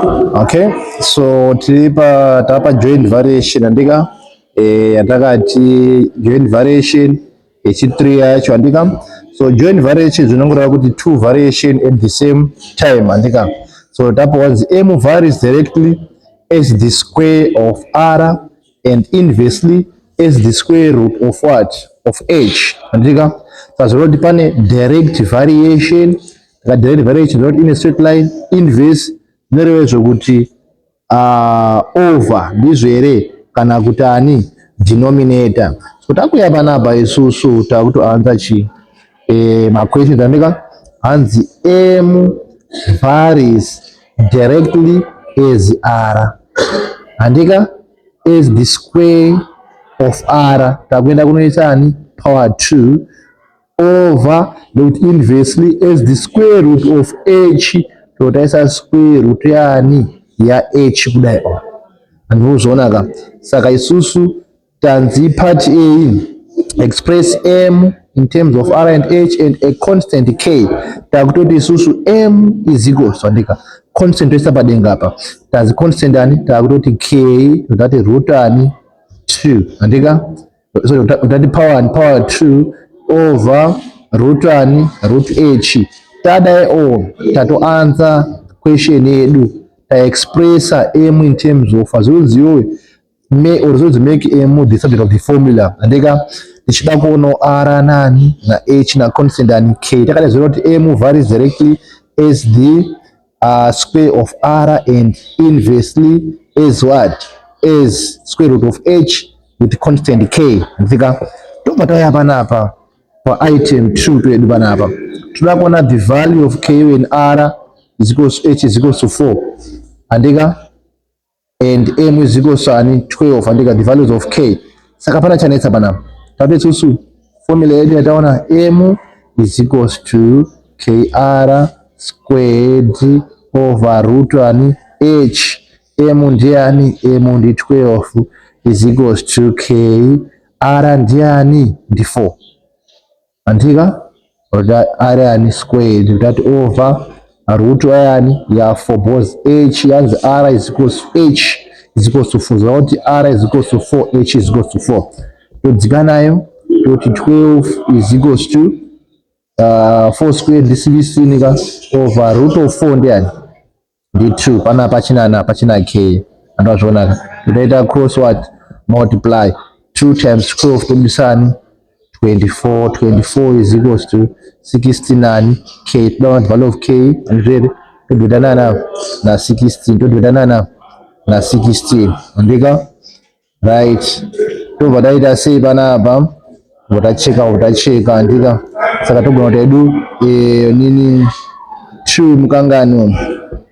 Okay, so tapa joint variation andika yatakati joint variation echi3 yacho andika. So joint variation zinongoreva kuti two variation at the same time andika. So tapa was m varies directly as the square of r and inversely as the square root of what? Of h andika. Tazoloti pane direct variation, direct variation not in a straight line, inverse zvinoreva kuti over ndizvo here kana kuti ani denominator. So takuya panapa isusu takutoanza chi maquestions andika hanzi m varies directly as r andika as the square of r takuenda kunoisa ani power 2 over nokuti inversely as the square root of h totaisa square root yani ya h kudai andinozoonaka. Saka isusu tanzi part a express m in terms of r and h and a constant k. Takutoti isusu m is equals to andika constant toisa padenga apa tanzi constant ani takutoti k totati root ani 2 andika. So totati power and power 2 over root ani root h. Tadai o tatoanza question yedu ta expressa m in terms of azoziwe make m the subject of the formula andika tichida kuona r nani na h na constant and k. Takadaziva kuti m varies directly as the square of r and inversely as what? As square root of h with constant k andika. Tobva tauya panapa pa item 2 twedu panapa toda kuona the value of k when r is equals to h is equals to 4 andika and m is equals to 12 andika the values of k. Saka pana chanetsa panapa tabve susu formula yedu yataona m is equals to kr squared over root ani h. M ndiani? M ndi 12 is equals to k. R ndiani? Ndi 4 andika r yani squared that over root yani ya 4 because h yanzi r is equals to h is equals to 4. So that r is equals to 4, h is equals to 4. Todzikanayo toti 12 is equals to 4 squared this is over root of 4 ndiani ndi 2 pana pachina k andazvonaka. Totaita cross what multiply 2 times 12 tobisani 24 is equals to 69 k. Toda value of k and tododana na 16 tododana na 16 andika right. Tobva taita sei panapa utacheka andika. Saka togona kuti edu nini 2 mukangani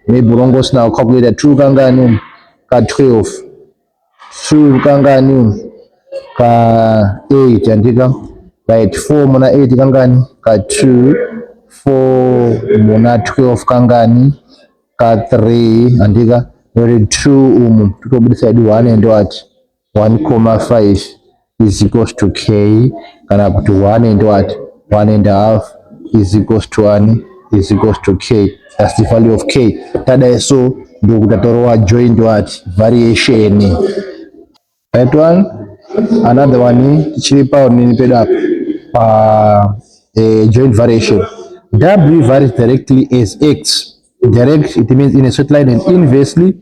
maybe ulongosina calculator 2 kangani ka 12 2 mukangani ka 8 andika right. 4 muna 8 kangani ka 2 4 muna 12 kangani ka 3 andika. 2 umu tutobudisa edu 1 and what 1,5 is equals to k kana kuti 1 and what 1.5 is equals to 1 is equals to k. That's the value of k. Tada so ndokutatorowa joint what variation. That one. Another one tichiri pa nini pedu apa joint variation. W varies directly as x. Direct it means in a straight line and inversely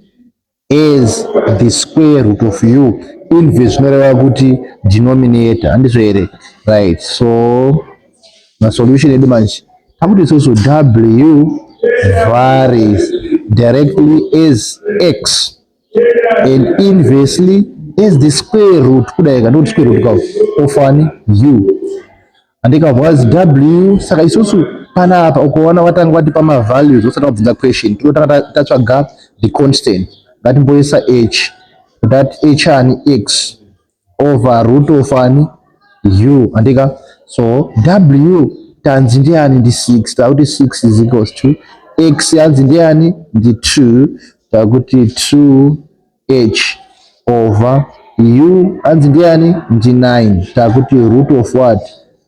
as the square root of u. Inverse noreva kuti denominator andizvo here right. So my solution edu manje takuti isusu w varies directly as x and inversely as the square root kudai not square root of u andika was w. Saka isusu panapa ukuona watanga wati pama values usati wabvunza question totanga tatsvaga the constant ngatimboisa h that h ani x over root of u andika. So w tanzi ndiani ndi 6 takuti 6 is equals to x yanzi ndiani ndi 2 takuti 2h over u anzi ndiani ndi 9 takuti root of what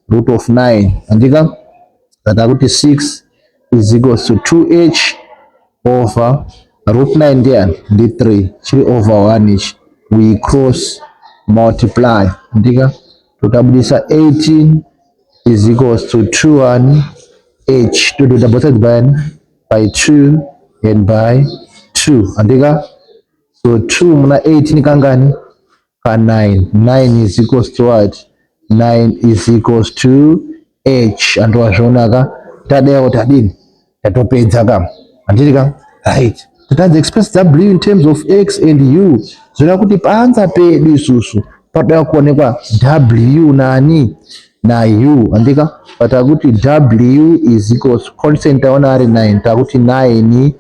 root of 9 andika. Takuti 6 is equals to 2h over root 9 ndiani ndi 3 chili over 1 ichi we cross multiply ndika tutabudisa 18 is equals to 2 and h to do the both sides by 2 and by 2 andika so 2 muna 8 ni kangani ka 9 is equals to what 9 is equals to h and wazvonaka tadeo tadini tatopedza kam anditika right tatazi express w in terms of x and u zona kuti panza pedu isusu padaya kuonekwa w nani na u andika patakuti w is equals constant taona ari 9 takuti 9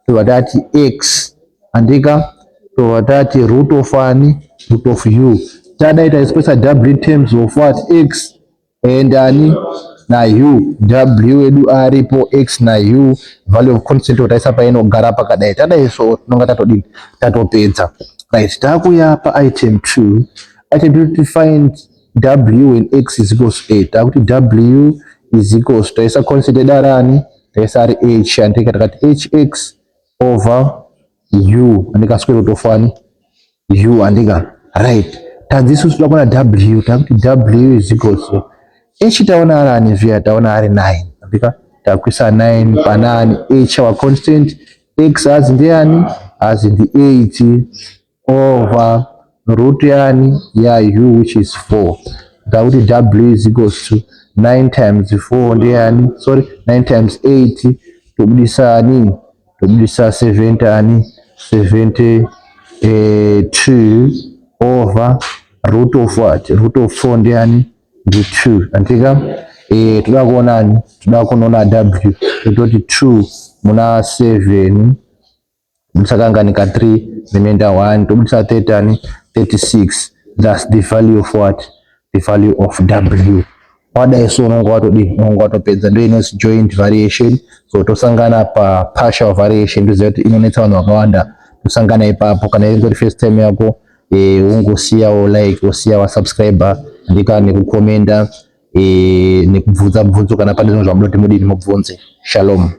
tovatati x andika tovatati root of ani root of u tadaita express w in terms of what x and ani na u w edu aripo x na u value of constant otaisa painogara pakadai tadaiso tinonga tatodini tatopedza right takuya pa item 2 to find w and x is equals to 8 takuti w is equals to taisa constant edarani taisa ari h andika takati hx over u andika square root of ani u andika right tanzisu tudakona w takuti w is equals to h taona arani zviya taona ari 9 andika takwisa 9 panani h our constant x as ndiani as the 8 over root yani ya u which is 4 takuti w is equals to 9 times 4 ndiani sorry 9 times 8 tobudisa ani tobudisa 70 ani 72 over root of what root of 4 ndiani ndi 2 andika toda kuonani toda kuona w tototi 2 muna 7 tobudisa kanganika 3 remainder 1 tobudisa 30 ani 36 that's the value of what the value of w wadaiso unonga watopedza ndo inonzi joint variation so tosangana pa partial variation ndoziva kuti inonetsa vanhu vakawanda tosangana ipapo kana ingori first time yako ungosiyawo like wosiyawa subscriber andika nekukomenda nekubvunza bvunzo kana pane zvinhu zvamuda kuti mudini mubvunze. Shalom.